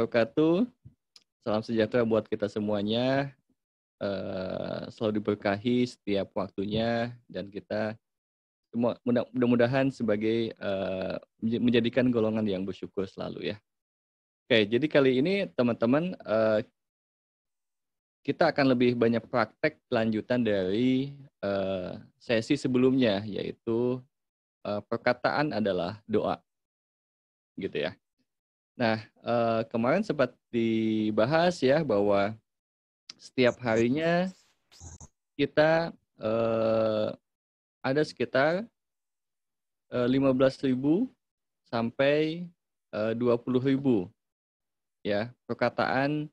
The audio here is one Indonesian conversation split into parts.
wabarakatuh. Salam sejahtera buat kita semuanya. Selalu diberkahi setiap waktunya dan kita semua mudah-mudahan sebagai menjadikan golongan yang bersyukur selalu ya. Oke, jadi kali ini teman-teman kita akan lebih banyak praktek lanjutan dari sesi sebelumnya, yaitu perkataan adalah doa, gitu ya. Nah, kemarin sempat dibahas ya bahwa setiap harinya kita ada sekitar 15.000 sampai 20.000 ya perkataan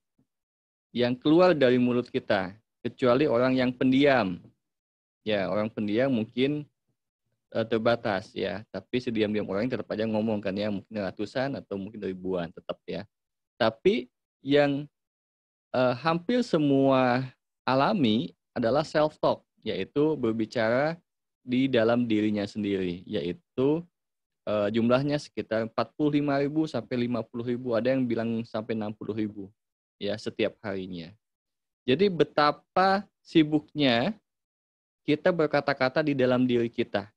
yang keluar dari mulut kita, kecuali orang yang pendiam. Ya, orang pendiam mungkin terbatas ya, tapi sediam-diam orang tetap aja ngomong kan ya, mungkin ratusan atau mungkin ribuan tetap ya. Tapi yang hampir semua alami adalah self-talk, yaitu berbicara di dalam dirinya sendiri, yaitu jumlahnya sekitar 45.000 sampai 50.000, ada yang bilang sampai 60.000 ya setiap harinya. Jadi betapa sibuknya kita berkata-kata di dalam diri kita.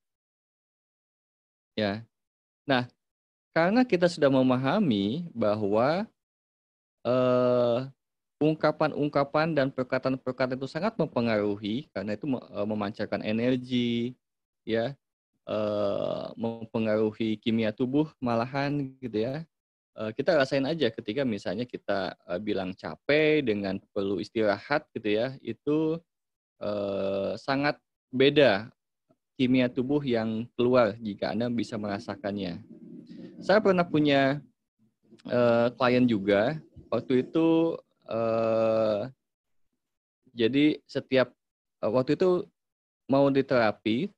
Ya. Nah, karena kita sudah memahami bahwa ungkapan-ungkapan dan perkataan-perkataan itu sangat mempengaruhi, karena itu memancarkan energi, ya, mempengaruhi kimia tubuh malahan gitu ya. Kita rasain aja ketika misalnya kita bilang capek dengan perlu istirahat gitu ya, itu sangat beda kimia tubuh yang keluar jika Anda bisa merasakannya. Saya pernah punya klien juga, waktu itu jadi setiap waktu itu mau diterapi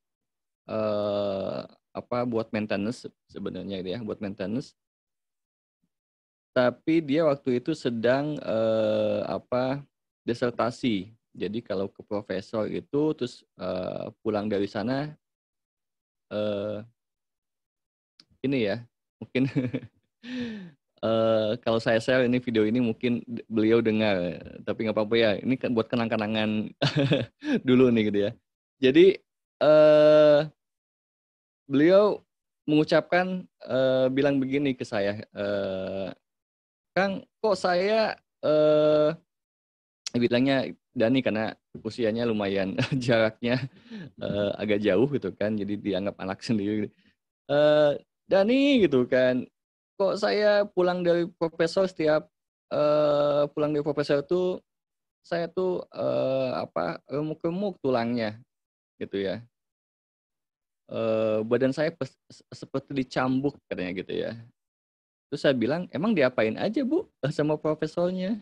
buat maintenance sebenarnya gitu ya, buat maintenance. Tapi dia waktu itu sedang disertasi. Jadi kalau ke profesor itu terus pulang dari sana ini ya, mungkin kalau saya share ini video ini mungkin beliau dengar, tapi nggak apa-apa ya. Ini kan buat kenang-kenangan dulu nih gitu ya. Jadi beliau mengucapkan bilang begini ke saya, Kang, kok saya bilangnya Dani karena usianya lumayan jaraknya agak jauh gitu kan, jadi dianggap anak sendiri. Dani gitu kan, kok saya pulang dari profesor setiap pulang dari profesor tuh saya tuh remuk-remuk tulangnya gitu ya. Badan saya seperti dicambuk katanya gitu ya. Terus saya bilang, emang diapain aja Bu sama profesornya?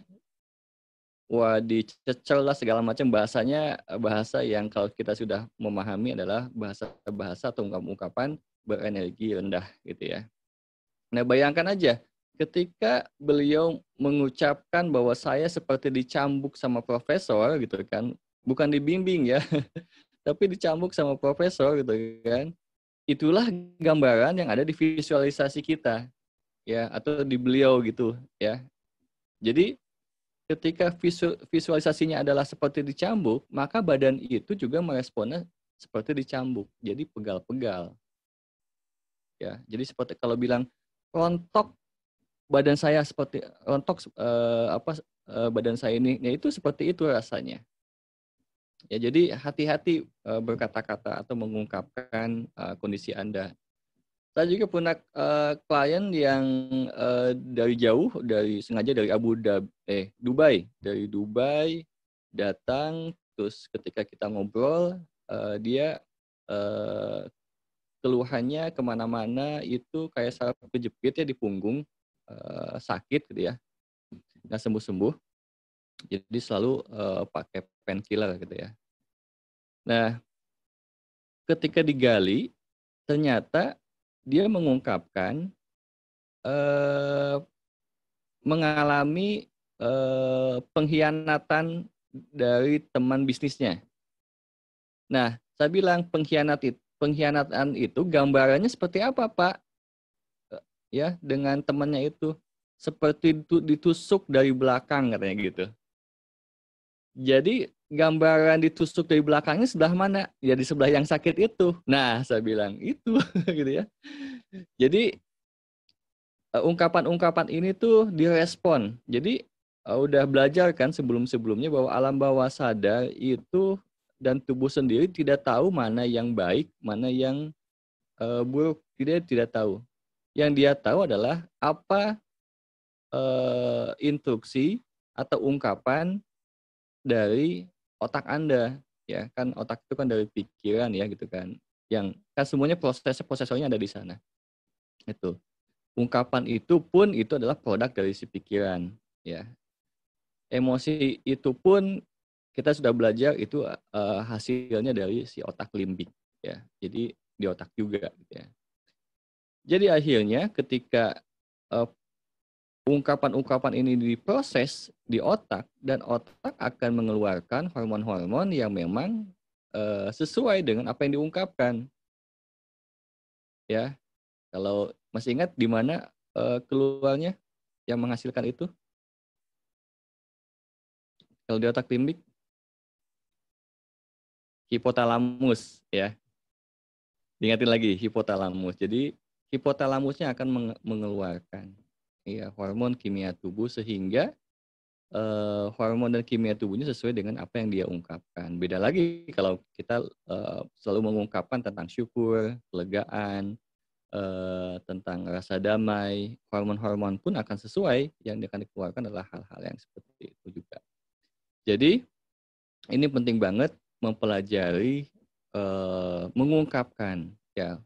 Wah, dicecel lah segala macam, bahasanya bahasa yang kalau kita sudah memahami adalah bahasa-bahasa atau ungkapan berenergi rendah gitu ya. Nah, bayangkan aja ketika beliau mengucapkan bahwa saya seperti dicambuk sama profesor gitu kan, bukan dibimbing ya, tapi dicambuk sama profesor gitu kan. Itulah gambaran yang ada di visualisasi kita ya, atau di beliau gitu ya. Jadi ketika visualisasinya adalah seperti dicambuk, maka badan itu juga meresponnya seperti dicambuk. Jadi pegal-pegal. Ya, jadi seperti kalau bilang rontok badan saya seperti rontok badan saya ini, ya itu seperti itu rasanya. Ya, jadi hati-hati berkata-kata atau mengungkapkan kondisi Anda. Saya juga punya klien yang dari jauh, sengaja dari Dubai, dari Dubai datang, terus ketika kita ngobrol, dia keluhannya kemana-mana itu kayak saraf kejepit ya di punggung, sakit gitu ya, nggak sembuh-sembuh, jadi selalu pakai painkiller gitu ya. Nah, ketika digali, ternyata dia mengungkapkan mengalami pengkhianatan dari teman bisnisnya. Nah, saya bilang pengkhianatan itu gambarannya seperti apa, Pak? Ya, dengan temannya itu. seperti ditusuk dari belakang katanya gitu. Jadi gambaran ditusuk dari belakangnya sebelah mana? Ya di sebelah yang sakit itu. Nah, saya bilang itu gitu ya. Jadi ungkapan-ungkapan ini tuh direspon. Jadi udah belajar kan sebelum-sebelumnya bahwa alam bawah sadar itu dan tubuh sendiri tidak tahu mana yang baik, mana yang buruk. Dia tidak tahu. Yang dia tahu adalah apa instruksi atau ungkapan dari otak Anda, ya kan otak itu kan dari pikiran ya gitu kan, yang kan semuanya prosesornya ada di sana. Itu ungkapan itu pun itu adalah produk dari si pikiran, ya. Emosi itu pun kita sudah belajar itu hasilnya dari si otak limbik, ya. Jadi di otak juga, gitu ya. Jadi akhirnya ketika ungkapan-ungkapan ini diproses di otak dan otak akan mengeluarkan hormon-hormon yang memang sesuai dengan apa yang diungkapkan, ya. Kalau masih ingat di mana keluarnya yang menghasilkan itu? Kalau di otak limbik, hipotalamus, ya. Diingatin lagi, hipotalamus. Jadi hipotalamusnya akan mengeluarkan ya hormon kimia tubuh sehingga hormon dan kimia tubuhnya sesuai dengan apa yang dia ungkapkan. Beda lagi kalau kita selalu mengungkapkan tentang syukur, kelegaan, tentang rasa damai, hormon-hormon pun akan sesuai, yang akan dikeluarkan adalah hal-hal yang seperti itu juga. Jadi ini penting banget mempelajari mengungkapkan, ya.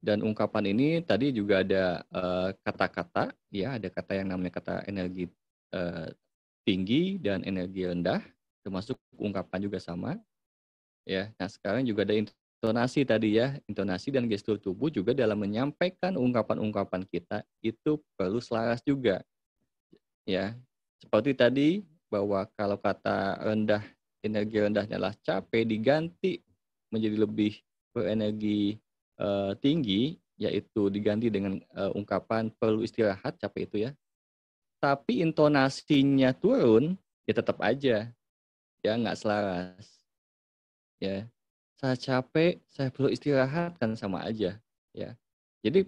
Dan ungkapan ini tadi juga ada kata-kata, ya, ada kata yang namanya kata energi tinggi dan energi rendah, termasuk ungkapan juga sama, ya. Nah sekarang juga ada intonasi tadi ya, intonasi dan gestur tubuh juga dalam menyampaikan ungkapan-ungkapan kita itu perlu selaras juga, ya. Seperti tadi bahwa kalau kata rendah, energi rendahnya adalah capek, diganti menjadi lebih berenergi tinggi, yaitu diganti dengan ungkapan perlu istirahat, capek itu ya. Tapi intonasinya turun, ya tetap aja, ya nggak selaras. Ya, saya capek, saya perlu istirahat kan sama aja, ya. Jadi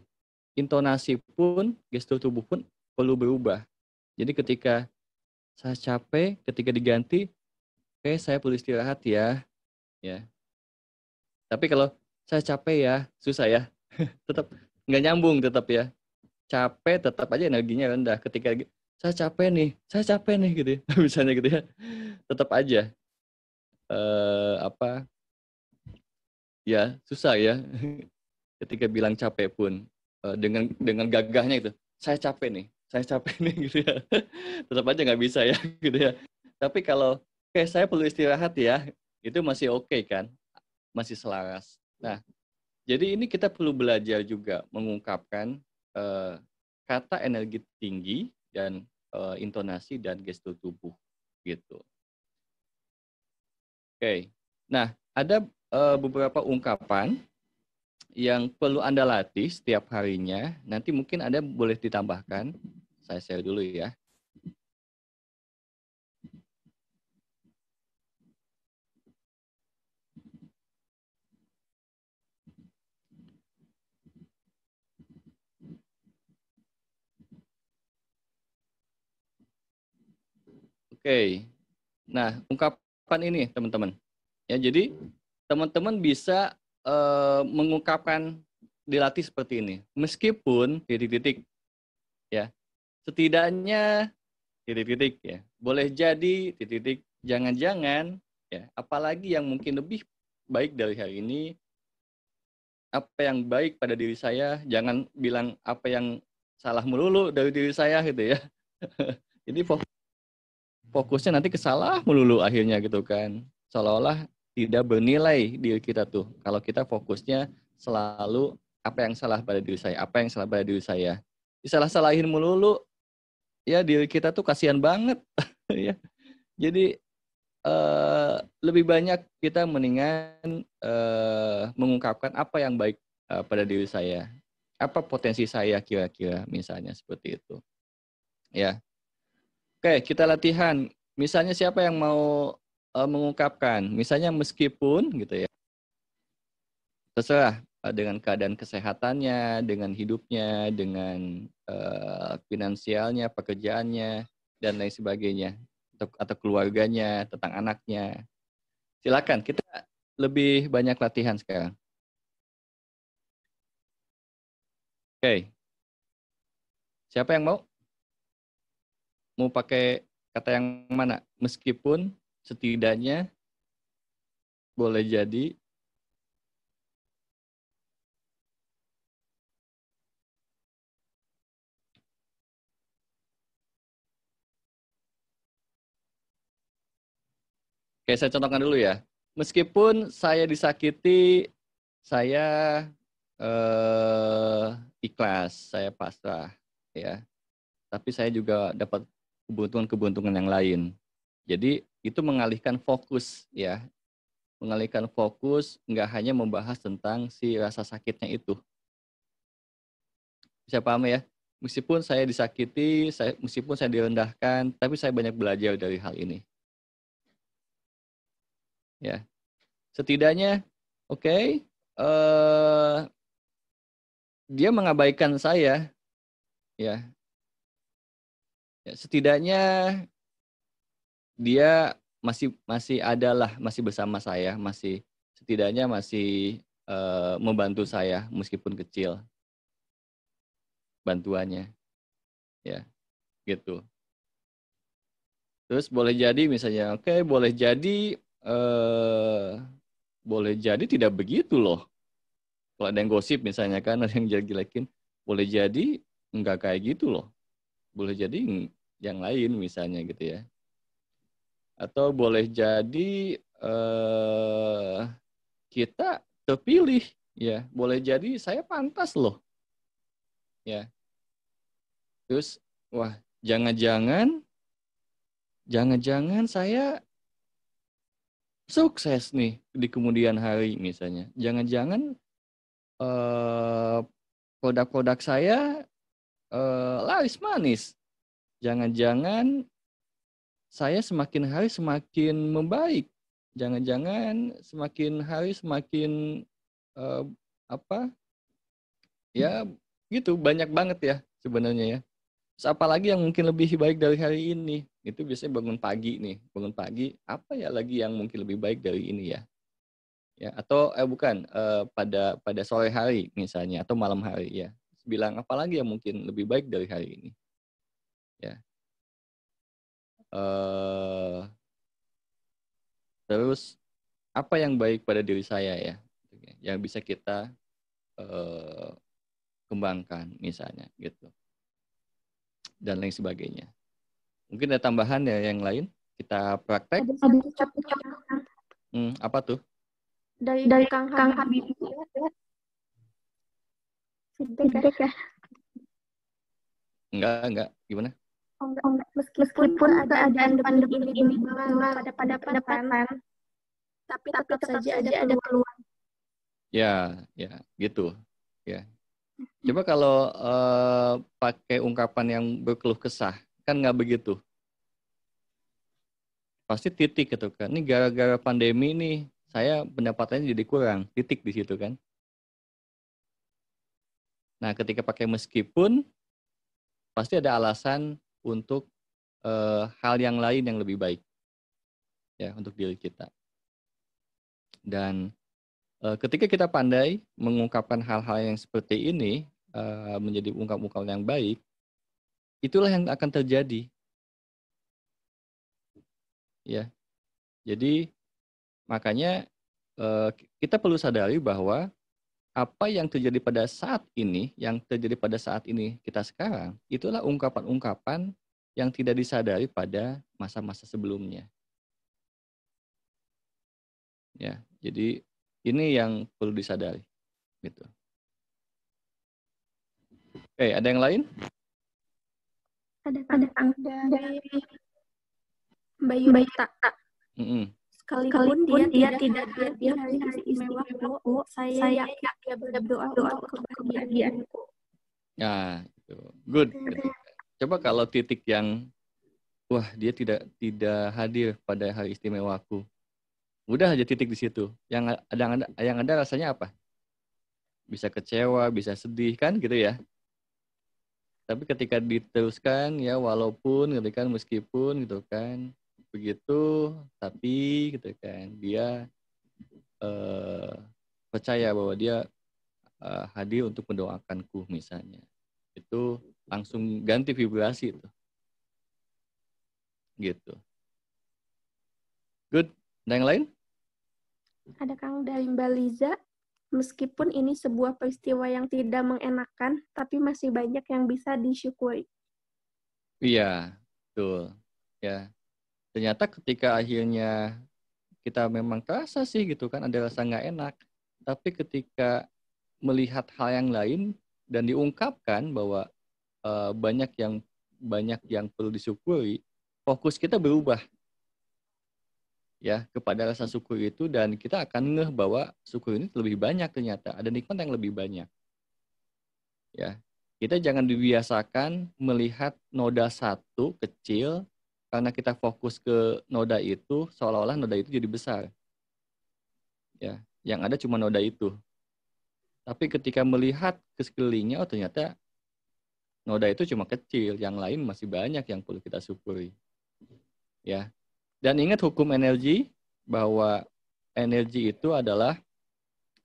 intonasi pun, gestur tubuh pun perlu berubah. Jadi ketika saya capek, ketika diganti, oke saya perlu istirahat ya, ya. Tapi kalau saya capek ya, susah ya, tetap nggak nyambung tetap ya. Capek tetap aja energinya rendah. Ketika saya capek nih gitu ya, misalnya gitu ya, tetap aja apa ya susah ya. Ketika bilang capek pun dengan gagahnya itu, saya capek nih gitu ya, tetap aja nggak bisa ya gitu ya. Tapi kalau oke saya perlu istirahat ya, itu masih oke kan, masih selaras. Nah, jadi ini kita perlu belajar juga mengungkapkan kata energi tinggi dan intonasi dan gestur tubuh gitu. Oke. Nah, ada beberapa ungkapan yang perlu Anda latih setiap harinya. Nanti mungkin Anda boleh ditambahkan. Saya share dulu ya. Oke. Nah, ungkapan ini teman-teman. Ya, jadi teman-teman bisa mengungkapkan dilatih seperti ini. Meskipun titik-titik ya. Setidaknya titik-titik ya. Boleh jadi titik-titik, jangan-jangan ya, apalagi yang mungkin lebih baik dari hari ini, apa yang baik pada diri saya, jangan bilang apa yang salah melulu dari diri saya gitu ya. Jadi fokusnya nanti ke salah melulu akhirnya gitu kan. Seolah-olah tidak bernilai diri kita tuh. Kalau kita fokusnya selalu apa yang salah pada diri saya, apa yang salah pada diri saya. Disalah-salahin melulu, ya diri kita tuh kasihan banget. Ya. Jadi lebih banyak kita mendingan mengungkapkan apa yang baik pada diri saya. Apa potensi saya kira-kira, misalnya seperti itu. Ya. Oke, kita latihan. Misalnya siapa yang mau mengungkapkan, misalnya meskipun gitu ya, terserah dengan keadaan kesehatannya, dengan hidupnya, dengan finansialnya, pekerjaannya, dan lain sebagainya, atau keluarganya, tentang anaknya. Silakan, kita lebih banyak latihan sekarang. Oke, siapa yang mau? Mau pakai kata yang mana? Meskipun, setidaknya, boleh jadi. Oke, saya contohkan dulu ya. Meskipun saya disakiti, saya ikhlas, saya pasrah, ya. Tapi saya juga dapat keberuntungan-keberuntungan yang lain. Jadi itu mengalihkan fokus, ya. Mengalihkan fokus, nggak hanya membahas tentang si rasa sakitnya itu. Bisa paham ya? Meskipun saya disakiti, meskipun saya direndahkan, tapi saya banyak belajar dari hal ini. Ya, setidaknya, oke, dia mengabaikan saya, ya. Setidaknya dia masih adalah, masih bersama saya, setidaknya masih membantu saya meskipun kecil bantuannya, ya, gitu. Terus boleh jadi misalnya, oke, boleh jadi tidak begitu loh. Kalau ada yang gosip misalnya kan, ada yang jelek-jelekin, boleh jadi nggak kayak gitu loh. Boleh jadi yang lain misalnya gitu ya. Atau boleh jadi kita terpilih, ya. Boleh jadi saya pantas loh, ya. Terus, wah, jangan-jangan saya sukses nih di kemudian hari misalnya. Jangan-jangan produk-produk saya laris manis. Jangan-jangan saya semakin hari semakin membaik. Jangan-jangan semakin hari semakin apa? Ya, gitu, banyak banget ya sebenarnya ya. Terus apalagi yang mungkin lebih baik dari hari ini? Itu biasanya bangun pagi nih. Bangun pagi, apa ya lagi yang mungkin lebih baik dari ini ya? Ya, atau bukan, pada sore hari misalnya atau malam hari ya. Bilang apalagi yang mungkin lebih baik dari hari ini? Ya. Terus apa yang baik pada diri saya ya? Yang bisa kita kembangkan misalnya gitu. Dan lain sebagainya. Mungkin ada tambahan ya yang lain? Kita praktek. Apa tuh? Dari Kang Habib. Feedback ya? Enggak. Gimana? Meskipun keadaan pandemi ini pada pendapatan, tapi tetap saja ada peluang. Ya, gitu. Ya. Coba kalau pakai ungkapan yang berkeluh kesah, kan nggak begitu. Pasti titik gitu kan. Ini gara-gara pandemi nih, saya pendapatannya jadi kurang. Titik di situ kan. Nah, ketika pakai meskipun, pasti ada alasan untuk hal yang lain yang lebih baik. Ya, untuk diri kita. Dan ketika kita pandai mengungkapkan hal-hal yang seperti ini, menjadi ungkapan yang baik, itulah yang akan terjadi. Ya, jadi makanya kita perlu sadari bahwa apa yang terjadi pada saat ini, kita sekarang, itulah ungkapan-ungkapan yang tidak disadari pada masa-masa sebelumnya. Ya, jadi ini yang perlu disadari, gitu. Oke, ada yang lain? Ada dari Mbak Yunita. Sekalipun dia tidak hadir di hari istimewa aku, saya yakin dia berdoa untuk kebahagiaanku. Nah, itu good. Coba kalau titik yang wah dia tidak hadir pada hari istimewaku, udah aja titik di situ. Yang ada rasanya apa? Bisa kecewa, bisa sedih kan gitu ya. Tapi ketika diteruskan ya walaupun gitu kan meskipun gitu kan begitu tapi gitu kan dia percaya bahwa dia hadir untuk mendoakanku misalnya. Itu langsung ganti vibrasi itu. Gitu. Good. Ada yang lain? Ada Kang dari Mbak Liza. Meskipun ini sebuah peristiwa yang tidak mengenakan, tapi masih banyak yang bisa disyukuri. Iya, betul. Ya. Ternyata ketika akhirnya kita memang terasa sih gitu kan ada rasa nggak enak. Tapi ketika melihat hal yang lain dan diungkapkan bahwa banyak yang perlu disyukuri, fokus kita berubah ya kepada rasa syukur itu dan kita akan ngeh bahwa syukur ini lebih banyak ternyata ada nikmat yang lebih banyak ya. Kita jangan dibiasakan melihat noda satu kecil karena kita fokus ke noda itu seolah-olah noda itu jadi besar ya, yang ada cuma noda itu. Tapi ketika melihat ke sekelilingnya, oh ternyata noda itu cuma kecil, yang lain masih banyak yang perlu kita syukuri ya. Dan ingat hukum energi, bahwa energi itu adalah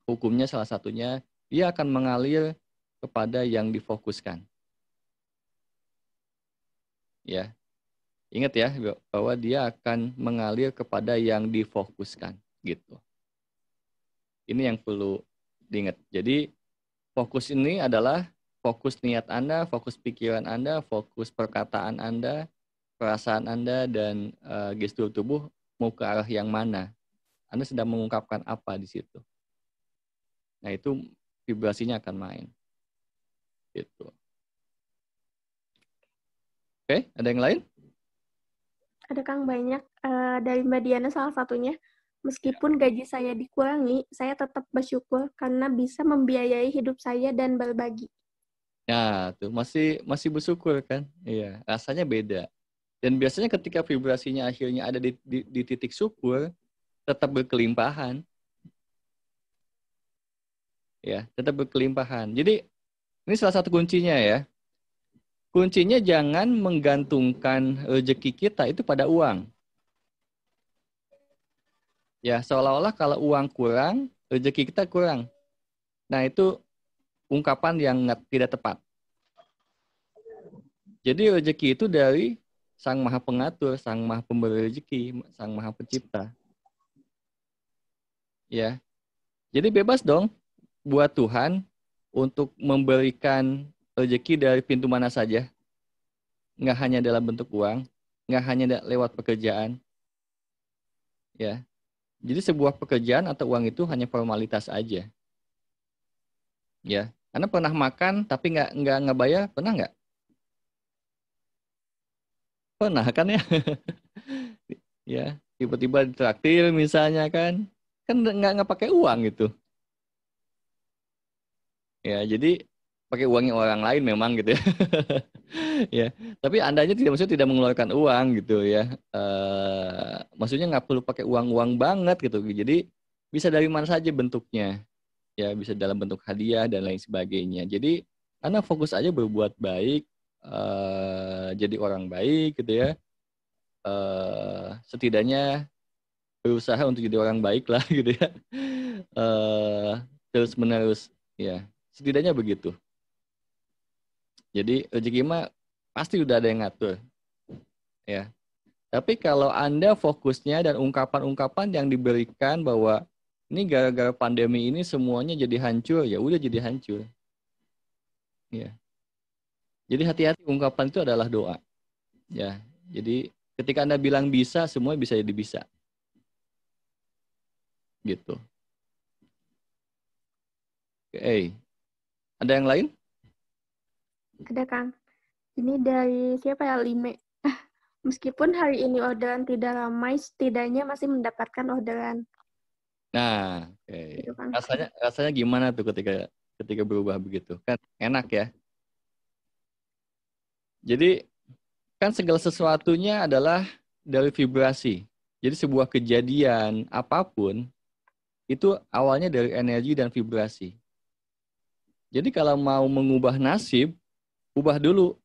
hukumnya salah satunya dia akan mengalir kepada yang difokuskan. Ya. Ingat ya bahwa dia akan mengalir kepada yang difokuskan gitu. Ini yang perlu diingat. Jadi fokus ini adalah fokus niat Anda, fokus pikiran Anda, fokus perkataan Anda, perasaan Anda dan gestur tubuh mau ke arah yang mana. Anda sedang mengungkapkan apa di situ. Nah, itu vibrasinya akan main. Gitu. Oke, ada yang lain? Ada Kang banyak dari Mbak Diana salah satunya. Meskipun gaji saya dikurangi, saya tetap bersyukur karena bisa membiayai hidup saya dan berbagi. Nah, tuh masih bersyukur kan? Iya, rasanya beda. Dan biasanya ketika vibrasinya akhirnya ada di titik syukur, tetap berkelimpahan. Ya, tetap berkelimpahan. Jadi ini salah satu kuncinya ya. Kuncinya jangan menggantungkan rezeki kita itu pada uang. Ya, seolah-olah kalau uang kurang, rezeki kita kurang. Nah, itu ungkapan yang tidak tepat. Jadi rezeki itu dari Sang Maha Pengatur, Sang Maha Pemberi rezeki, Sang Maha Pencipta. Ya. Jadi bebas dong buat Tuhan untuk memberikan rezeki dari pintu mana saja. Nggak hanya dalam bentuk uang, nggak hanya lewat pekerjaan. Ya. Jadi sebuah pekerjaan atau uang itu hanya formalitas aja. Ya. Anda pernah makan tapi nggak bayar, pernah nggak? Pernah kan ya? Ya, tiba-tiba ditraktir misalnya kan nggak pakai uang gitu. Ya, jadi pakai uangnya orang lain memang gitu ya. Ya, tapi andanya maksudnya tidak mengeluarkan uang gitu ya. Maksudnya nggak perlu pakai uang banget gitu. Jadi bisa dari mana saja bentuknya. Ya, bisa dalam bentuk hadiah dan lain sebagainya. Jadi Anda fokus aja berbuat baik, jadi orang baik gitu ya. Setidaknya berusaha untuk jadi orang baik lah gitu ya. Terus menerus ya. Setidaknya begitu. Jadi rezeki mah pasti udah ada yang ngatur. Ya. Tapi kalau Anda fokusnya dan ungkapan-ungkapan yang diberikan bahwa ini gara-gara pandemi ini semuanya jadi hancur, ya udah jadi hancur. Ya. Jadi hati-hati, ungkapan itu adalah doa. Ya. Jadi ketika Anda bilang bisa, semua bisa jadi bisa. Gitu. Oke. Ada yang lain? Ada Kang. Ini dari siapa ya? Lime. Meskipun hari ini orderan tidak ramai, setidaknya masih mendapatkan orderan. Nah, oke. Gitu, Kang. Rasanya gimana tuh ketika berubah begitu? Kan enak ya? Jadi kan segala sesuatunya adalah dari vibrasi. Jadi sebuah kejadian apapun itu awalnya dari energi dan vibrasi. Jadi kalau mau mengubah nasib, ubah dulu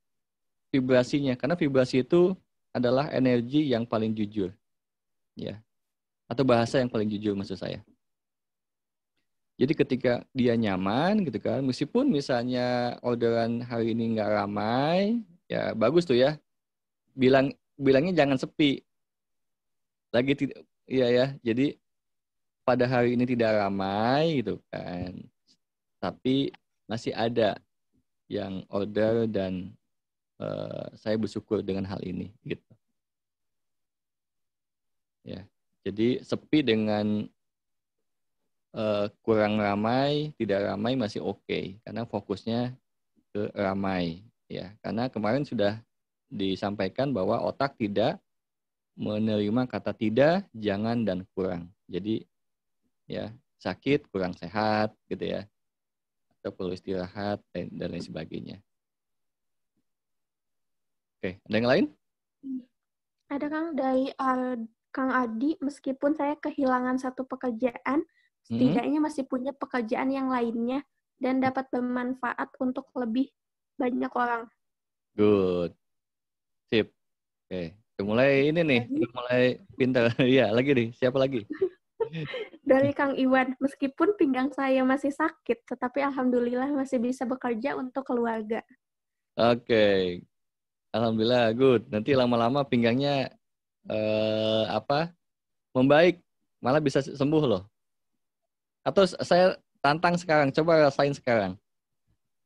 vibrasinya, karena vibrasi itu adalah energi yang paling jujur, ya, atau bahasa yang paling jujur maksud saya. Jadi ketika dia nyaman gitu kan, meskipun misalnya orderan hari ini nggak ramai, ya bagus tuh ya. Bilangnya jangan sepi. Lagi tidak, iya ya. Jadi pada hari ini tidak ramai gitu kan, tapi masih ada yang order dan saya bersyukur dengan hal ini gitu. Ya, jadi sepi dengan kurang ramai, tidak ramai masih oke, karena fokusnya ke ramai, ya. Karena kemarin sudah disampaikan bahwa otak tidak menerima kata tidak, jangan, dan kurang. Jadi ya sakit, kurang sehat, gitu ya, atau perlu istirahat dan lain sebagainya. Oke, ada yang lain? Ada Kang dari Kang Adi, meskipun saya kehilangan satu pekerjaan, setidaknya masih punya pekerjaan yang lainnya dan dapat bermanfaat untuk lebih banyak orang. Good. Sip. Oke. Udah mulai ini nih, udah mulai pintar. Iya, lagi nih. Siapa lagi? Dari Kang Iwan, meskipun pinggang saya masih sakit, tetapi alhamdulillah masih bisa bekerja untuk keluarga. Oke. Alhamdulillah, good. Nanti lama-lama pinggangnya membaik, malah bisa sembuh loh. Atau saya tantang sekarang, coba rasain sekarang.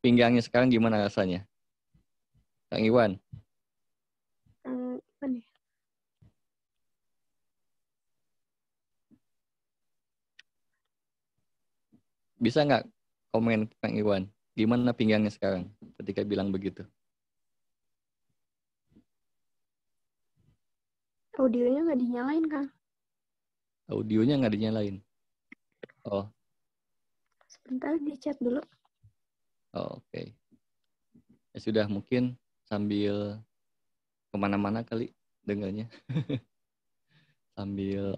Pinggangnya sekarang gimana rasanya? Kang Iwan. Apa nih? Bisa nggak komen Kang Iwan? Gimana pinggangnya sekarang ketika bilang begitu? Audionya nggak dinyalain, Kang. Audionya nggak dinyalain. Oh, Sebentar, di chat dulu. oke. Ya sudah, mungkin sambil kemana-mana kali dengarnya. Sambil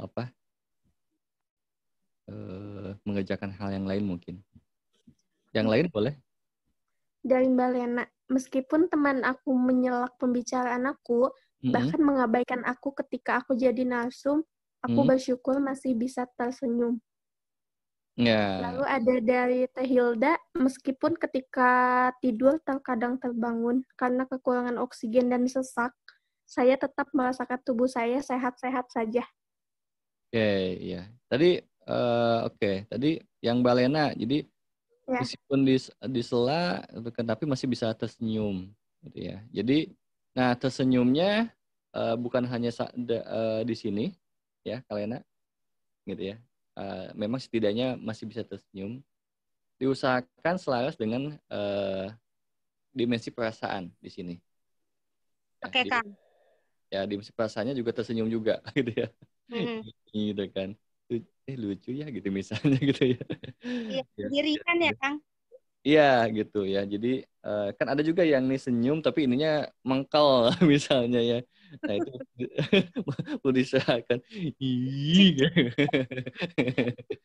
mengerjakan hal yang lain mungkin. Yang lain boleh? Dari Mbak Lena, meskipun teman aku menyelak pembicaraan aku, bahkan mengabaikan aku ketika aku jadi narsum, aku bersyukur masih bisa tersenyum. Ya. Lalu ada dari Teh Hilda, meskipun ketika tidur terkadang terbangun karena kekurangan oksigen dan sesak, saya tetap merasakan tubuh saya sehat-sehat saja. Oke, ya. Tadi tadi yang Mbak Lena, jadi Ya. meskipun disela tapi masih bisa tersenyum gitu ya. Jadi nah tersenyumnya bukan hanya di sini ya, Kak Lena, gitu ya. Memang setidaknya masih bisa tersenyum. Diusahakan selaras dengan dimensi perasaan di sini. Ya, Oke, Kang. Ya, dimensi perasaannya juga tersenyum juga gitu ya. Gitu kan. Lucu ya gitu misalnya gitu ya. Iya, dirikan ya, Kang. Iya gitu ya. Jadi kan ada juga yang nih senyum tapi ininya mengkel misalnya ya. Nah itu perlu diserahkan.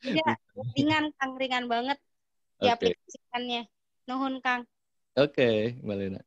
Ya, ringan, Kang, ringan banget Oke. diaplikasikannya. Nuhun, Kang. Oke, Mbak Lena.